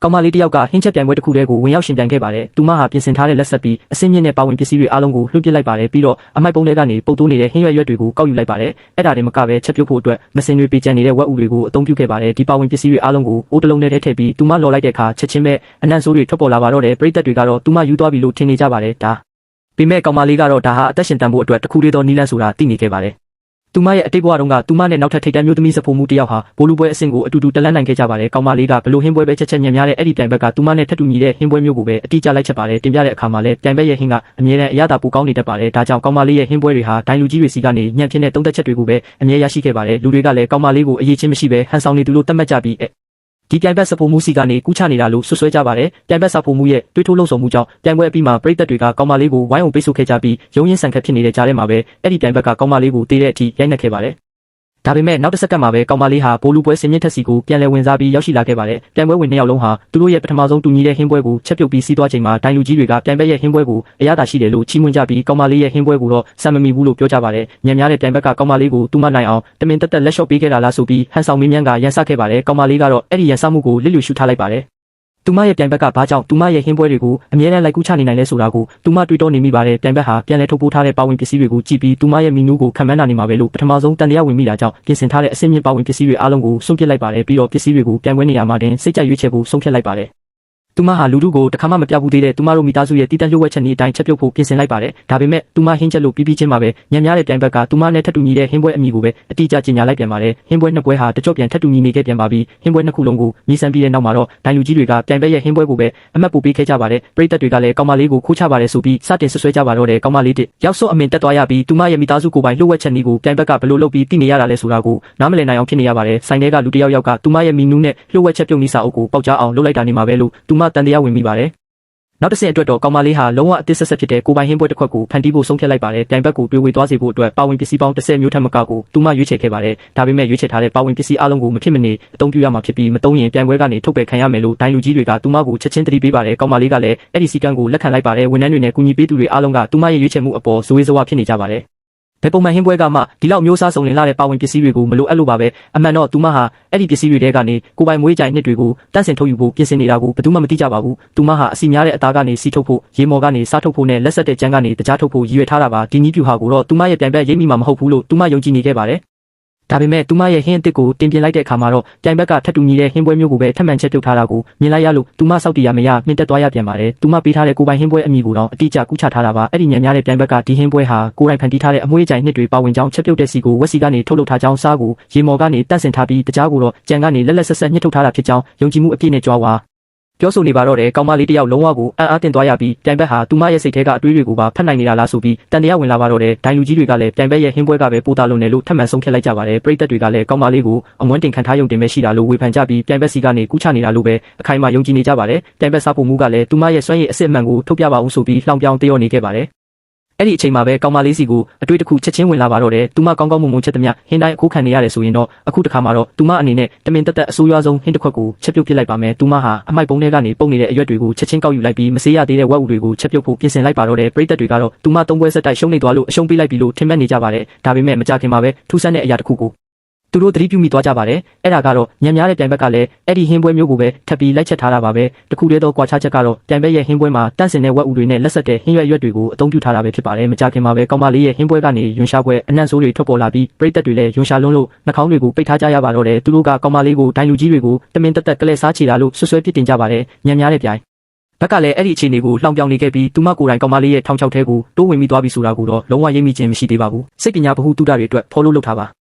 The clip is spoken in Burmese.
ကောင်မလေးတယောက်ကဟင်းချက်ပြိုင်ပွဲတစ်ခုတည်းကိုဝင်ရောက်ရှင်ပြိုင်ခဲ့ပါတယ်။သူမဟာပြင်ဆင်ထားတဲ့လက်ဆက်ပြီးအစင်းမြင့်တဲ့ပါဝင်ပစ္စည်းတွေအားလုံးကိုလွှတ်ပစ်လိုက်ပါတယ်ပြီးတော့အမိုက်ပုံးတွေကနေပုတ်တိုးနေတဲ့ဟင်းရွက်တွေကိုကောက်ယူလိုက်ပါတယ်။အဲ့ဒါတွေမကပဲချက်ပြုတ်ဖို့အတွက်မစင်တွေပေးချင်နေတဲ့ဝက်ဥတွေကိုအသုံးပြုခဲ့ပါတယ်။ဒီပါဝင်ပစ္စည်းတွေအားလုံးကိုအိုးတစ်လုံးနဲ့ထည့်ပြီးသူမလော်လိုက်တဲ့အခါချက်ချင်းပဲအနံ့ဆိုးတွေထွက်ပေါ်လာပါတော့တယ်။ပရိသတ်တွေကတော့သူမယူသွားပြီလို့ထင်နေကြပါတယ်။ဒါပေမဲ့ကောင်မလေးကတော့ဒါဟာအသက်ရှင်တန်ဖို့အတွက်တစ်ခုတည်းသောနီးလန်းဆိုတာသိနေခဲ့ပါတယ်။သူမရဲ့အတိတ်ဘဝတုန်းကသူမနဲ့နောက်ထပ်ထိပ်တန်းမျိုးသမီးစဖိုးမှုတယောက်ဟာဘိုးလူပွဲအဆင့်ကိုအတူတူတက်လှမ်းနိုင်ခဲ့ကြပါတယ်။ကောင်မလေးကဘလို့ဟင်းပွဲပဲချက်ချက်ညံ့များတဲ့အဲ့ဒီပြိုင်ဘက်ကသူမနဲ့ထပ်တူညီတဲ့ဟင်းပွဲမျိုးကိုပဲအတိအကျလိုက်ချက်ပါတယ်။တင်ပြတဲ့အခါမှာလည်းပြိုင်ဘက်ရဲ့ဟင်းကအမြဲတမ်းအရသာပူကောင်းနေတတ်ပါတယ်။ဒါကြောင့်ကောင်မလေးရဲ့ဟင်းပွဲတွေဟာဒိုင်လူကြီးတွေစီကနေညံ့ဖြစ်တဲ့သုံးသက်ချက်တွေကိုပဲအမြဲရရှိခဲ့ပါတယ်။လူတွေကလည်းကောင်မလေးကိုအရေးချင်းမရှိပဲဟန်ဆောင်နေသူလို့သတ်မှတ်ကြပြီးဒီပြိုင်ဘက်စဖိုးမှုစီကနေကူးချနေတာလို့ဆွဆွဲကြပါတယ်။ပြိုင်ဘက်စဖိုးမှုရဲ့တွေးထိုးလှုံ့ဆော်မှုကြောင့်ပြိုင်ပွဲအပြီးမှာပရိသတ်တွေကကောင်မလေးကိုဝိုင်းအောင်ပိတ်ဆို့ခဲ့ကြပြီးရုံးရင်းဆန်ခတ်ဖြစ်နေတဲ့ကြားထဲမှာပဲအဲ့ဒီပြိုင်ဘက်ကကောင်မလေးကိုတေးတဲ့အထိရိုက်နှက်ခဲ့ပါတယ်။ဒါပေမဲ့နောက်တစ်စက္ကန့်မှာပဲကောင်မလေးဟာဘိုးလူပွဲစင်မြင့်ထက်စီကိုပြန်လည်ဝင်စားပြီးရောက်ရှိလာခဲ့ပါတယ်။ပြိုင်ပွဲဝင်နှစ်ယောက်လုံးဟာသူတို့ရဲ့ပထမဆုံးတူညီတဲ့ဟင်းပွဲကိုချက်ပြုတ်ပြီးစီးသွားချိန်မှာဒိုင်လူကြီးတွေကပြိုင်ဘက်ရဲ့ဟင်းပွဲကိုအရသာရှိတယ်လို့ချီးမွမ်းကြပြီးကောင်မလေးရဲ့ဟင်းပွဲကိုတော့စံမမီဘူးလို့ပြောကြပါတယ်။ညံများတဲ့ပြိုင်ဘက်ကကောင်မလေးကိုသူမနိုင်အောင်တမင်တက်တက်လက်လျှော့ပေးခဲ့တာလားဆိုပြီးဟန်ဆောင်မင်းမြန်းကရန်စခဲ့ပါတယ်။ကောင်မလေးကတော့အဲ့ဒီရန်စမှုကိုလစ်လျူရှုထားလိုက်ပါတယ်။သူမရဲ့ပြိုင်ဘက်ကဘာကြောင့်သူမရဲ့ဟင်းပွဲတွေကိုအမြဲတမ်းလိုက်ကူးချနေနိုင်လဲဆိုတာကိုသူမတွေးတောနေမိပါတယ်။ပြိုင်ဘက်ဟာပြန်လည်ထုတ်ပိုးထားတဲ့ပါဝင်ပစ္စည်းတွေကိုကြည့်ပြီးသူမရဲ့မီနူးကိုခံမှန်းနိုင်နေမှာပဲလို့ပထမဆုံးတန်တရားဝင်မိတာကြောင့်ပြင်ဆင်ထားတဲ့အစင်းမြင့်ပါဝင်ပစ္စည်းတွေအားလုံးကိုဆုံးဖြတ်လိုက်ပါတယ်ပြီးတော့ပစ္စည်းတွေကိုပြိုင်ပွဲနေရာမှာတင်စိတ်ကြရွေးချယ်ဖို့ဆုံးဖြတ်လိုက်ပါတယ်သူမဟာလူထုကိုတခါမှမပြဘူးသေးတဲ့သူမတို့မိသားစုရဲ့တည်တံ့လျှို့ဝှက်ချက်နည်းအတိုင်းချက်ပြုတ်ဖို့ပြင်ဆင်လိုက်ပါတယ်ဒါပေမဲ့သူမဟင်းချက်လို့ပြီးချင်းမှာပဲညံများတဲ့ပြိုင်ဘက်ကသူမနဲ့ထပ်တူညီတဲ့ဟင်းပွဲအမိကိုပဲအတိအကျကြေညာလိုက်ပြန်ပါတယ်ဟင်းပွဲနှစ်ပွဲဟာတကြော့ပြန်ထပ်တူညီနေခဲ့ပြန်ပါပြီဟင်းပွဲနှစ်ခုလုံးကိုမြည်ဆန်းပြီးတဲ့နောက်မှာတော့ဒိုင်လူကြီးတွေကပြိုင်ဘက်ရဲ့ဟင်းပွဲကိုပဲအမတ်ပို့ပေးခဲ့ကြပါတယ်ပရိသတ်တွေကလည်းကောင်မလေးကိုခိုးချပါတယ်ဆိုပြီးစတင်ဆွဆွဲကြပါတော့တယ်ကောင်မလေးတစ်ရောက်စော့အမင်တက်သွားရပြီးသူမရဲ့မိသားစုကိုယ်ပိုင်လျှို့ဝှက်ချက်နည်းကိုပြိုင်ဘက်ကဘလို့လုပ်ပြီးသိနေရတာလဲဆိုတာကိုနားမလည်နိုင်အောင်ဖြစ်နေရပါတယ်ဆိုင်ထဲကလူတစ်ယောက်ကသူမရဲ့မီနူးနဲ့လျှို့ဝှက်ချက်ပြုတ်နည်းစာအုပ်ကိုပေါက်ကြားအောင်လုပ်လိုက်တာနေမှာပဲလို့သူမတန်တရားဝင်မိပါတယ်နောက်တစ်ဆင့်အတွက်တော့ကောင်မလေးဟာလုံးဝအသစ်ဆက်ဆက်ဖြစ်တဲ့ကိုပိုင်ဟင်းပွဲတစ်ခွက်ကိုဖန်တီးဖို့ဆုံးဖြတ်လိုက်ပါတယ်။ပြိုင်ဘက်ကိုတွေးဝေသွားစေဖို့အတွက်ပါဝင်ပစ္စည်းပေါင်း30မျိုးထက်မကကိုသူမရွေးချယ်ခဲ့ပါတယ်။ဒါပေမဲ့ရွေးချယ်ထားတဲ့ပါဝင်ပစ္စည်းအလုံးကိုမဖြစ်မနေအသုံးပြုရမှာဖြစ်ပြီးမသုံးရင်ပြိုင်ပွဲကနေထုတ်ပယ်ခံရမယ်လို့ဒိုင်လူကြီးတွေကသူမကိုချက်ချင်းတတိပေးပါတယ်။ကောင်မလေးကလည်းအဲ့ဒီစီကံကိုလက်ခံလိုက်ပါတယ်။ဝန်ထမ်းတွေနဲ့ကူညီပေးသူတွေအားလုံးကသူမရဲ့ရွေးချယ်မှုအပေါ်ဇဝေဇဝါဖြစ်နေကြပါတယ်။ဘယ်ပုံမှန်ဟင်းပွဲကမှဒီလောက်မျိုးစားစုံလင်လာတဲ့ပါဝင်ပစ္စည်းတွေကိုမလိုအပ်လို့ပါပဲအမှန်တော့သူမဟာအဲ့ဒီပစ္စည်းတွေထဲကနေကိုပိုင်မွေးကြိုင်နှစ်တွေကိုတန့်စင်ထုတ်ယူဖို့ပြင်ဆင်နေတာကိုဘယ်သူမှမသိကြပါဘူးသူမဟာအစီများတဲ့အသားကနေစီထုတ်ဖို့ရေမော်ကနေစားထုတ်ဖို့နဲ့လက်ဆက်တဲ့ကြမ်းကနေတကြားထုတ်ဖို့ရည်ရွယ်ထားတာပါဒီနည်းပြူဟာကိုတော့သူမရဲ့ပြိုင်ဘက်ရိပ်မိမှာမဟုတ်ဘူးလို့သူမယုံကြည်နေခဲ့ပါတယ်ဒါပေမဲ့သူမရဲ့ဟင်းအစ်စ်ကိုတင်ပြလိုက်တဲ့အခါမှာတော့ပြိုင်ဘက်ကထပ်တူညီတဲ့ဟင်းပွဲမျိုးကိုပဲထပ်မံချက်ပြုတ်ထားတာကိုမြင်လိုက်ရလို့သူမစောက်တည်ရမရမြင့်တက်သွားရပြန်ပါတယ်သူမပေးထားတဲ့ကိုပိုင်ဟင်းပွဲအမိကိုတော့အတိအကျကူးချထားတာပါအဲ့ဒီညံများတဲ့ပြိုင်ဘက်ကဒီဟင်းပွဲဟာကိုယ်တိုင်ဖန်တီးထားတဲ့အမွှေးကြိုင်နှစ်တွေပါဝင်ကြောင်းချက်ပြုတ်တဲ့စီကိုဝက်စီကနေထုတ်လုပ်ထားကြောင်းစားကိုရေမော်ကနေတန့်စင်ထားပြီးတကြားကိုတော့ကြံကနေလက်လက်ဆက်ဆက်ညှစ်ထုတ်ထားတာဖြစ်ကြောင်းယုံကြည်မှုအပြည့်နဲ့ကြွားဝါပြောဆိုနေပါတော့တယ်ကောင်မလေးတယောက်လုံးဝကိုအံ့အားသင့်သွားရပြီးပြိုင်ဘက်ဟာသူမရဲ့စိတ်ထဲကအတွေးတွေကိုပါဖတ်နိုင်နေတာလားဆိုပြီးတန်တရားဝင်လာပါတော့တယ်ဒိုင်လူကြီးတွေကလည်းပြိုင်ဘက်ရဲ့ဟင်းပွဲကပဲပိုတာလုံးတယ်လို့ထပ်မံဆုံးဖြတ်လိုက်ကြပါတယ်ပရိသတ်တွေကလည်းကောင်မလေးကိုအမွှန်းတင်ခံထားရုံတင်ပဲရှိတာလို့ဝေဖန်ကြပြီးပြိုင်ဘက်စီကနေကူးချနေတာလို့ပဲအခိုင်အမာယုံကြည်နေကြပါတယ်ပြိုင်ဘက်စားဖို့မှုကလည်းသူမရဲ့စွမ်းရည်အစစ်အမှန်ကိုထုတ်ပြပါဦးဆိုပြီးလှောင်ပြောင်တရော့နေခဲ့ပါတယ်အဲ့ဒီအချိန်မှာပဲကောင်မလေးစီကိုအတွေ့တစ်ခုချက်ချင်းဝင်လာပါတော့တယ်သူမကောင်းကောင်းမွန်မွန်ချက်သမျှဟင်းတိုင်းအခုခံနေရတယ်ဆိုရင်တော့အခုတစ်ခါမှာတော့သူမအနေနဲ့တမင်တက်တက်အဆိုးရွားဆုံးဟင်းတစ်ခွက်ကိုချက်ပြုတ်ပစ်လိုက်ပါမယ်သူမဟာအမိုက်ပုံးထဲကနေပုံနေတဲ့အရွက်တွေကိုချက်ချင်းကောက်ယူလိုက်ပြီးမစေးရသေးတဲ့ဝက်ဥတွေကိုချက်ပြုတ်ဖို့ပြင်ဆင်လိုက်ပါတော့တယ်ပရိသတ်တွေကတော့သူမသုံးပွဲဆက်တိုက်ရှုံးနေသွားလို့အရှုံးပေးလိုက်ပြီလို့ထင်မှတ်နေကြပါတယ်ဒါပေမဲ့မကြခင်မှာပဲထူးဆန်းတဲ့အရာတစ်ခုကိုသူတို့သတိပြုမိသွားကြပါတယ်အဲ့ဒါကတော့ညံများတဲ့ပြိုင်ဘက်ကလည်းအဲ့ဒီဟင်းပွဲမျိုးကိုပဲထပ်ပြီးလိုက်ချက်ထားတာပါပဲတခုတည်းသောကွာခြားချက်ကတော့ပြိုင်ဘက်ရဲ့ဟင်းပွဲမှာတန့်စင်တဲ့ဝက်ဥတွေနဲ့လက်ဆက်တဲ့ဟင်းရွက်တွေကိုအသုံးပြုထားတာပဲဖြစ်ပါတယ်မကြခင်မှာပဲကောင်မလေးရဲ့ဟင်းပွဲကနေယွန်ရှာပွဲအနံ့ဆိုးတွေထွက်ပေါ်လာပြီးပရိသတ်တွေလည်းယွန်ရှာလွန်းလို့နှာခေါင်းတွေကိုပိတ်ထားကြရပါတော့တယ်သူတို့ကကောင်မလေးကိုဒိုင်လူကြီးတွေကိုတမင်တက်တက်ကလဲစားချီတာလို့ဆွဆွဲပစ်တင်ကြပါတယ်ညံများတဲ့ပြိုင်ဘက်ကလည်းအဲ့ဒီအခြေအနေကိုလှောင်ပြောင်နေခဲ့ပြီးသူမကိုယ်တိုင်ကောင်မလေးရဲ့ထောင်ချောက်ထဲကိုတိုးဝင်မိသွားပြီဆိုတာကိုတော့လုံးဝရိပ်မိခြင်းမရှိသေးပါဘူးစိတ်ပညာဗဟုသုတတွေအတွက်ဖော်လို့လုပ်ထားပါ